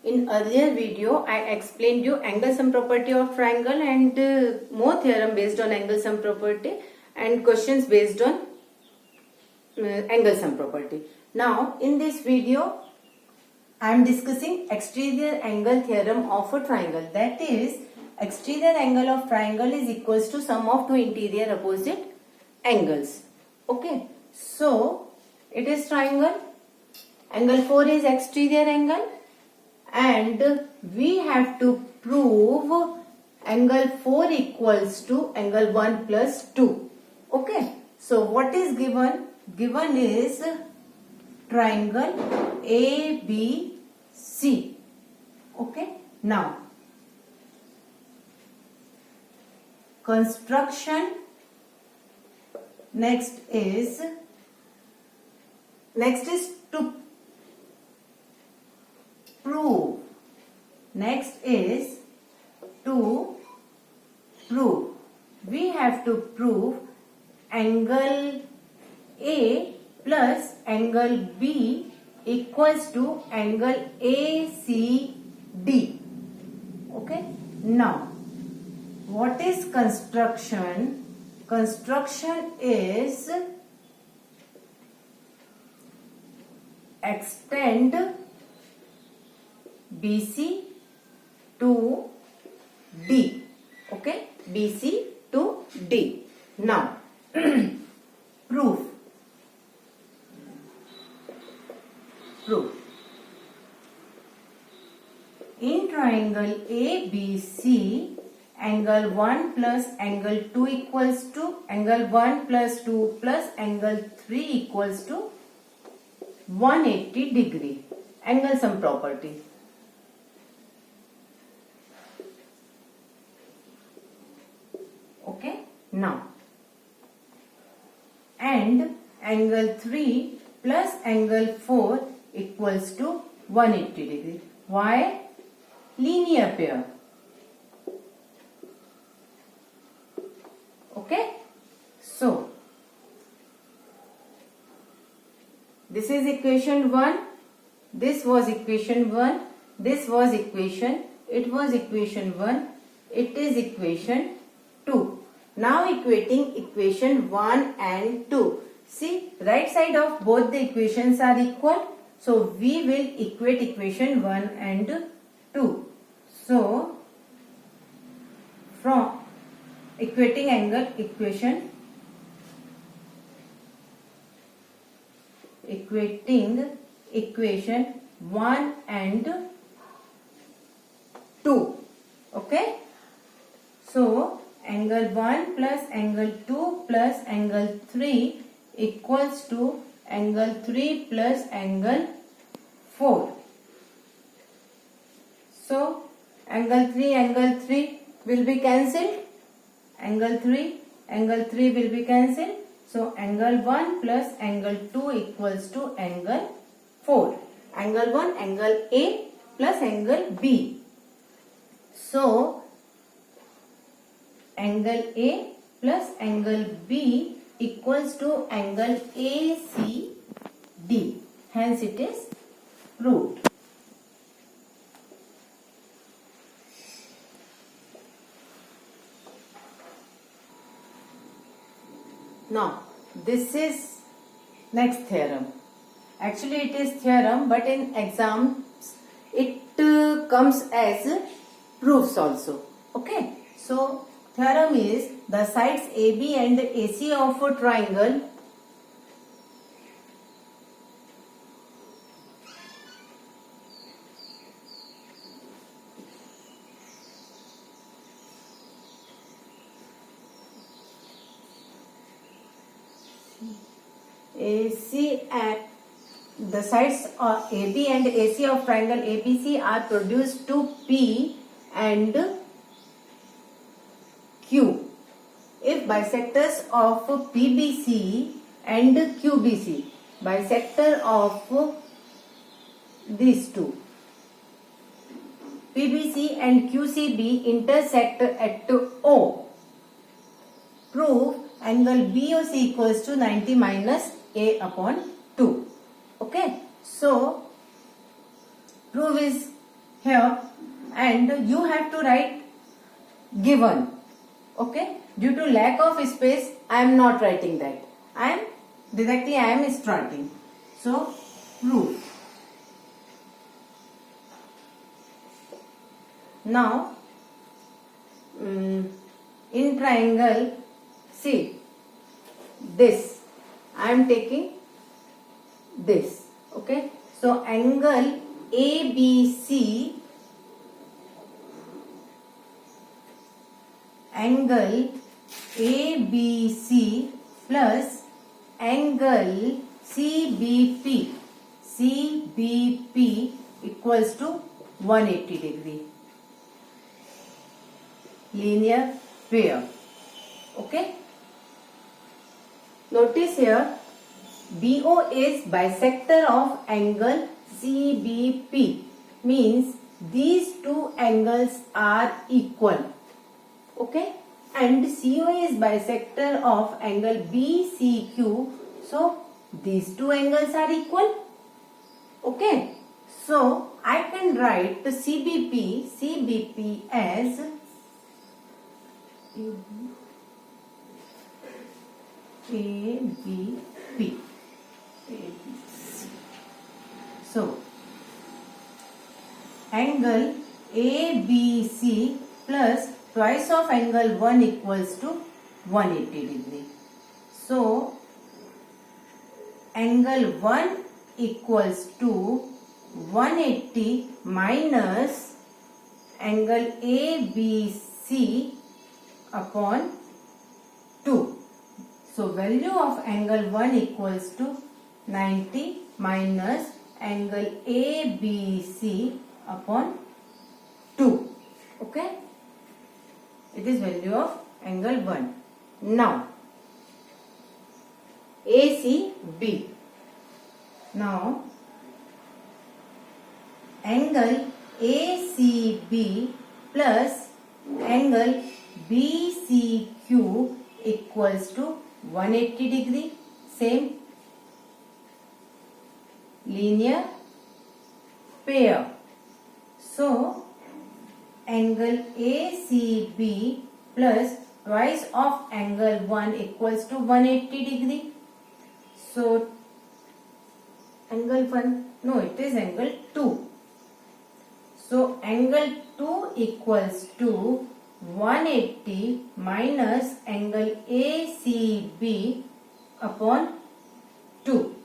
In earlier video, I explained you angle sum property of triangle and more theorem based on angle sum property and questions based on angle sum property. Now, in this video, I am discussing exterior angle theorem of a triangle. That is, exterior angle of triangle is equals to sum of two interior opposite angles. Okay. So, it is triangle. Angle 4 is exterior angle. And we have to prove angle 4 equals to angle 1 plus 2. Okay. So what is given? Given is triangle ABC. Okay. Now, construction. Next is to prove. Next is to prove. We have to prove angle A plus angle B equals to angle ACD. Okay. Now, what is construction? Construction is extend BC to D. Okay, BC to D. Now, proof. In triangle ABC, angle 1 plus angle 2 equals to angle 1 plus 2 plus angle 3 equals to 180 degree. Angle sum property. Okay. Now, and angle 3 plus angle 4 equals to 180 degree. Why? Linear pair. Okay. So, this is equation 1. This was equation 1. This was equation. It was equation 1. It is equation 2. Now equating equation 1 and 2. See, right side of both the equations are equal. So, we will equate equation 1 and 2. So, from equating angle equation, equating equation 1 and 2. Okay. So, angle 1 plus angle 2 plus angle 3 equals to angle 3 plus angle 4. So, angle 3 will be cancelled. Angle 3 will be cancelled. So, angle 1 plus angle 2 equals to angle 4. Angle 1, angle A plus angle B. So, angle A plus angle B equals to angle ACD. Hence, it is proved. Now, this is next theorem. Actually, it is theorem, but in exams, it comes as proofs also. Okay. So, theorem is the sides AB and AC of a triangle AC and the sides of AB and AC of triangle ABC are produced to P and Q. If bisectors of PBC and QBC, bisector of these two, PBC and QCB intersect at O, prove angle BOC equals to 90 minus A upon 2. Okay. So, proof is here and you have to write given. Okay, due to lack of space I am not writing that. I am starting. So proof. Now in triangle, see this, I am taking this. Okay, so angle ABC, angle ABC plus angle CBP, CBP equals to 180 degree. Linear pair. Okay. Notice here, BO is bisector of angle CBP, means these two angles are equal. Okay, and CO is bisector of angle BCQ, so these two angles are equal. Okay, so I can write the CBP as ABP. So angle ABC plus twice of angle 1 equals to 180 degree. So angle 1 equals to 180 minus angle ABC upon 2. So value of angle 1 equals to 90 minus angle ABC upon 2. Okay, it is value of angle 1. Now ACB. Now angle ACB plus angle BCQ equals to 180 degree. Same, linear pair. So angle ACB plus twice of angle 1 equals to 180 degree. So angle 1, no, it is angle 2. So angle 2 equals to 180 minus angle ACB upon 2.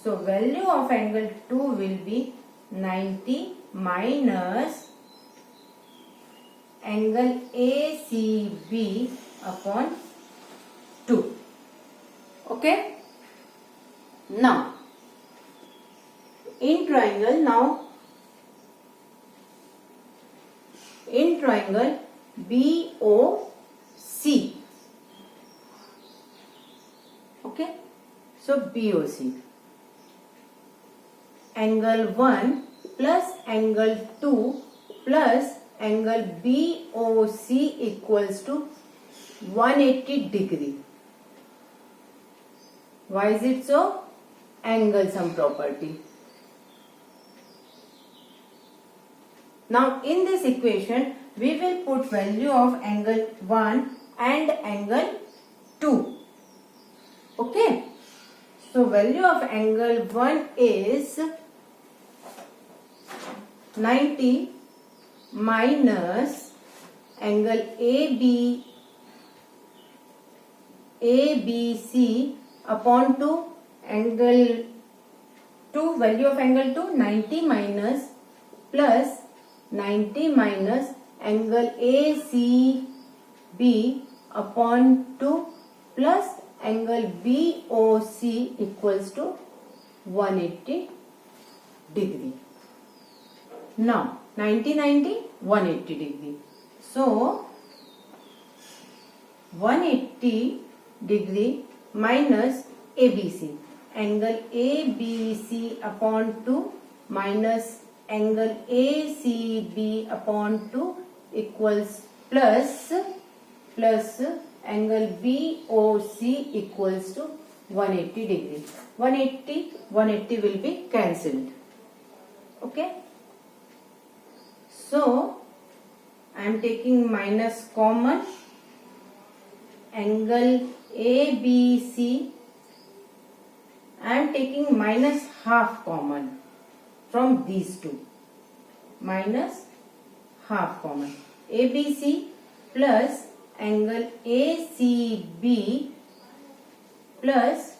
So value of angle 2 will be 90 minus angle ACB upon 2. Okay. Now in triangle, BOC. Okay, so BOC, angle 1 plus angle 2 plus angle BOC equals to 180 degree. Why is it so? Angle sum property. Now in this equation we will put value of angle 1 and angle 2. Okay. So value of angle 1 is 90 minus angle ABC upon 2, angle 2, value of angle 2, 90 minus plus 90 minus angle ACB upon 2 plus angle BOC equals to 180 degree. Now 90, 180 degree. So 180 degree minus ABC, angle ABC upon 2 minus angle ACB upon 2 equals plus angle BOC equals to 180 degree. 180 will be cancelled. Okay. So I am taking minus common. Angle ABC, I am taking minus half common from these two. Minus half common. ABC plus angle ACB plus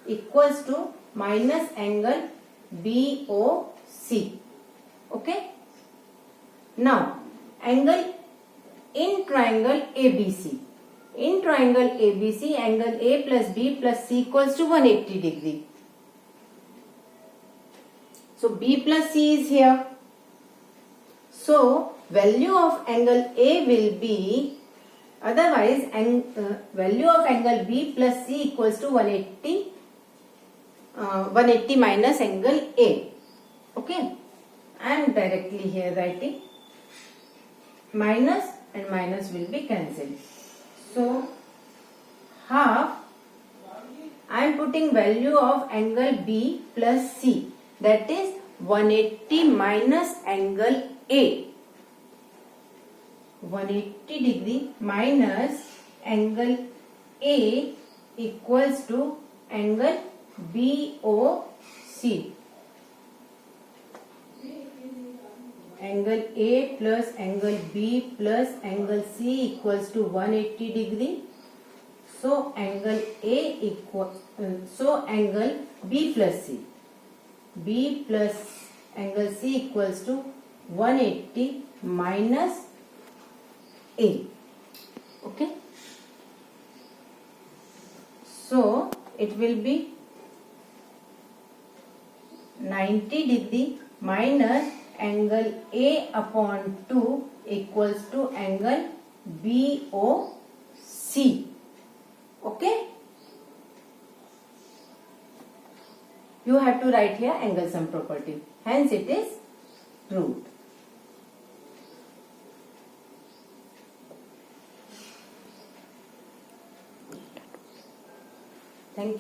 equals to minus angle BOC. Okay. Now, angle in triangle ABC. In triangle ABC, angle A plus B plus C equals to 180 degree. So, B plus C is here. So, value of angle A will be, otherwise, value of angle B plus C equals to 180 minus angle A. Okay. I am directly here writing. Minus and minus will be cancelled. So, half, I am putting value of angle B plus C, that is 180 minus angle A. 180 degree minus angle A equals to angle BOC. Angle A plus angle B plus angle C equals to 180 degree. So angle angle B plus C. B plus angle C equals to 180 minus A. Okay. So it will be 90 degree minus angle A upon 2 equals to angle BOC. Okay. You have to write here angle sum property. Hence it is proved. Thank you.